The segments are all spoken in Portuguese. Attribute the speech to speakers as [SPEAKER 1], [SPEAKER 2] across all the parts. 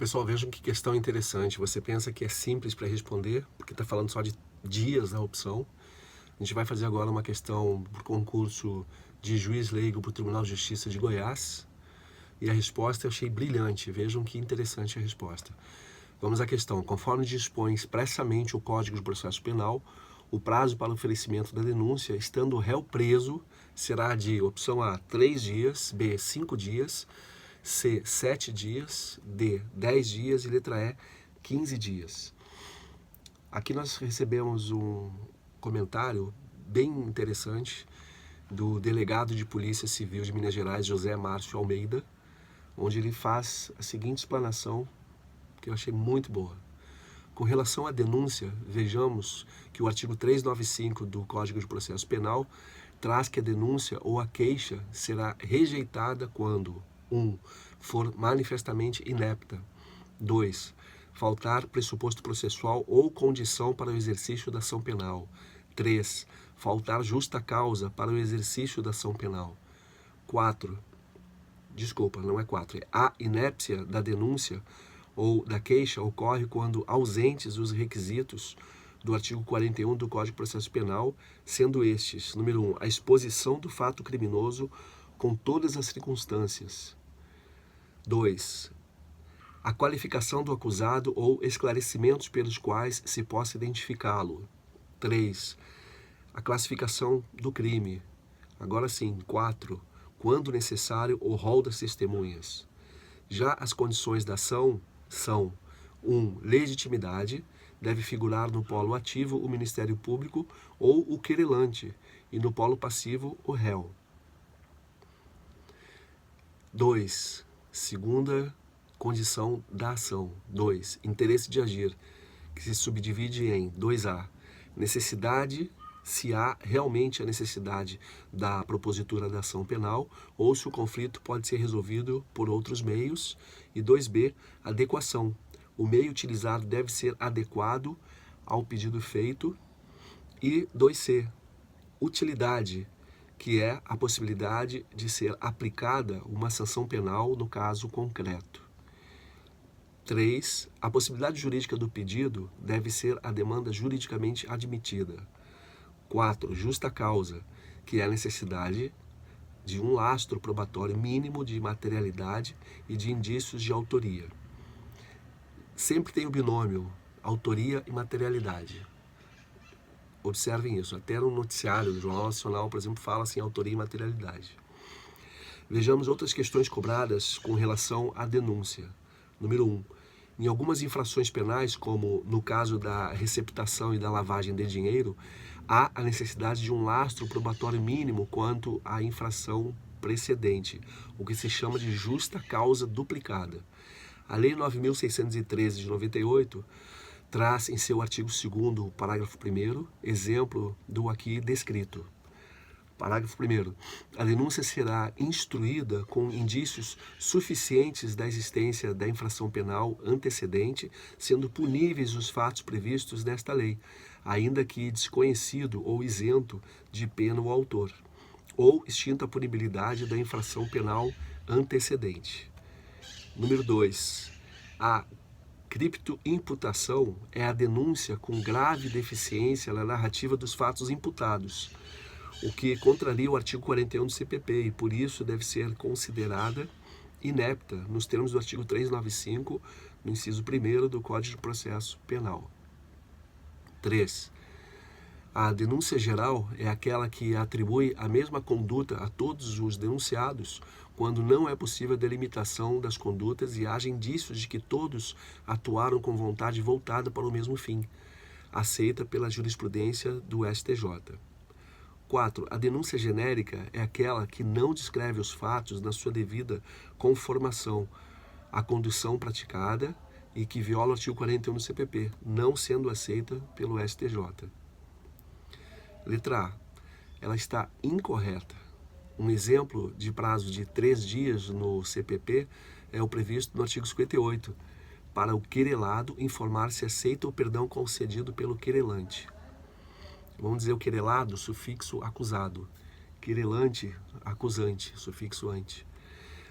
[SPEAKER 1] Pessoal, vejam que questão interessante. Você pensa que é simples para responder, porque está falando só de dias da opção. A gente vai fazer agora uma questão por concurso de juiz leigo para o Tribunal de Justiça de Goiás. E a resposta eu achei brilhante. Vejam que interessante a resposta. Vamos à questão. Conforme dispõe expressamente o Código de Processo Penal, o prazo para o oferecimento da denúncia, estando o réu preso, será de opção A, 3 dias, B, 5 dias, C, 7 dias, D, 10 dias e letra E, 15 dias. Aqui nós recebemos um comentário bem interessante do delegado de Polícia Civil de Minas Gerais, José Márcio Almeida, onde ele faz a seguinte explanação que eu achei muito boa. Com relação à denúncia, vejamos que o artigo 395 do Código de Processo Penal traz que a denúncia ou a queixa será rejeitada quando 1. For manifestamente inepta. 2. Faltar pressuposto processual ou condição para o exercício da ação penal. 3. Faltar justa causa para o exercício da ação penal. 4. Desculpa, não é 4. A inépcia da denúncia ou da queixa ocorre quando ausentes os requisitos do artigo 41 do Código de Processo Penal, sendo estes, número 1, a exposição do fato criminoso com todas as circunstâncias. 2. A qualificação do acusado ou esclarecimentos pelos quais se possa identificá-lo. 3. A classificação do crime. Agora sim, 4. Quando necessário, o rol das testemunhas. Já as condições da ação são 1. Legitimidade. Deve figurar no polo ativo o Ministério Público ou o querelante e no polo passivo o réu. 2. Segunda condição da ação. 2. Interesse de agir, que se subdivide em 2A. Necessidade, se há realmente a necessidade da propositura da ação penal ou se o conflito pode ser resolvido por outros meios. E 2B. Adequação. O meio utilizado deve ser adequado ao pedido feito. E 2C. Utilidade, que é a possibilidade de ser aplicada uma sanção penal no caso concreto. 3. A possibilidade jurídica do pedido deve ser a demanda juridicamente admitida. 4. Justa causa, que é a necessidade de um lastro probatório mínimo de materialidade e de indícios de autoria. Sempre tem o binômio autoria e materialidade. Observem isso, até no noticiário do Jornal Nacional, por exemplo, fala assim, autoria e materialidade. Vejamos outras questões cobradas com relação à denúncia. Número 1. Em algumas infrações penais, como no caso da receptação e da lavagem de dinheiro, há a necessidade de um lastro probatório mínimo quanto à infração precedente, o que se chama de justa causa duplicada. A Lei 9.613 de 98 traz em seu artigo 2º, parágrafo 1º, exemplo do aqui descrito. Parágrafo 1º. A denúncia será instruída com indícios suficientes da existência da infração penal antecedente, sendo puníveis os fatos previstos nesta lei, ainda que desconhecido ou isento de pena o autor, ou extinta a punibilidade da infração penal antecedente. Número 2. A criptoimputação é a denúncia com grave deficiência na narrativa dos fatos imputados, o que contraria o artigo 41 do CPP e, por isso, deve ser considerada inepta nos termos do artigo 395, no inciso 1º do Código de Processo Penal. 3. A denúncia geral é aquela que atribui a mesma conduta a todos os denunciados, quando não é possível a delimitação das condutas e haja indícios de que todos atuaram com vontade voltada para o mesmo fim, aceita pela jurisprudência do STJ. 4. A denúncia genérica é aquela que não descreve os fatos na sua devida conformação à condução praticada e que viola o artigo 41 do CPP, não sendo aceita pelo STJ. Letra A. Ela está incorreta. Um exemplo de prazo de 3 dias no CPP é o previsto no artigo 58, para o querelado informar se aceita o perdão concedido pelo querelante. Vamos dizer o querelado, sufixo acusado. Querelante, acusante, sufixo ante.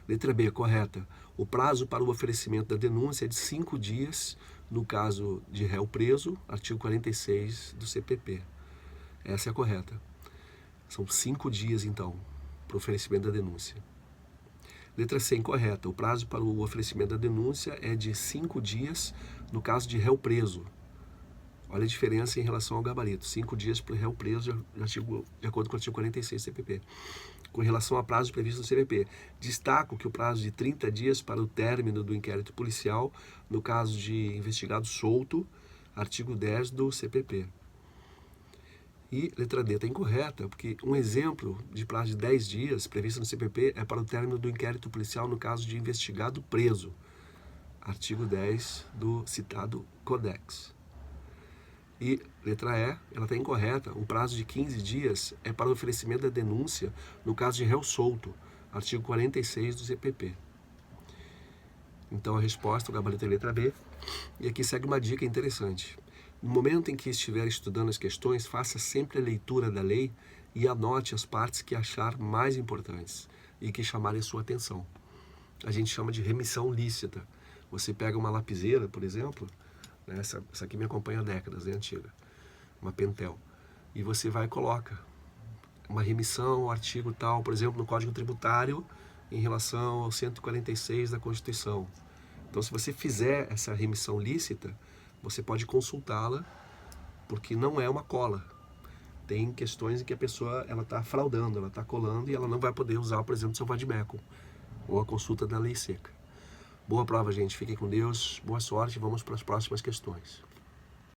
[SPEAKER 1] Letra B, correta. O prazo para o oferecimento da denúncia é de 5 dias no caso de réu preso, artigo 46 do CPP. Essa é a correta. São 5 dias, então, para o oferecimento da denúncia. Letra C, incorreta. O prazo para o oferecimento da denúncia é de 5 dias no caso de réu preso. Olha a diferença em relação ao gabarito. 5 dias para o réu preso, de acordo com o artigo 46 do CPP. Com relação a prazo previsto no CPP, destaco que o prazo de 30 dias para o término do inquérito policial, no caso de investigado solto, artigo 10 do CPP. E letra D está incorreta, porque um exemplo de prazo de 10 dias previsto no CPP é para o término do inquérito policial no caso de investigado preso, artigo 10 do citado Codex. E letra E, ela está incorreta, o prazo de 15 dias é para o oferecimento da denúncia no caso de réu solto, artigo 46 do CPP. Então a resposta, o gabarito é letra B, e aqui segue uma dica interessante. No momento em que estiver estudando as questões, faça sempre a leitura da lei e anote as partes que achar mais importantes e que chamarem a sua atenção. A gente chama de remissão lícita. Você pega uma lapiseira, por exemplo, né, essa aqui me acompanha há décadas, é antiga, uma Pentel, e você vai e coloca uma remissão ao artigo tal, por exemplo, no Código Tributário, em relação ao 146 da Constituição. Então, se você fizer essa remissão lícita, você pode consultá-la, porque não é uma cola. Tem questões em que a pessoa está fraudando, ela está colando e ela não vai poder usar, por exemplo, o seu vade-mecum ou a consulta da lei seca. Boa prova, gente. Fiquem com Deus. Boa sorte. Vamos para as próximas questões.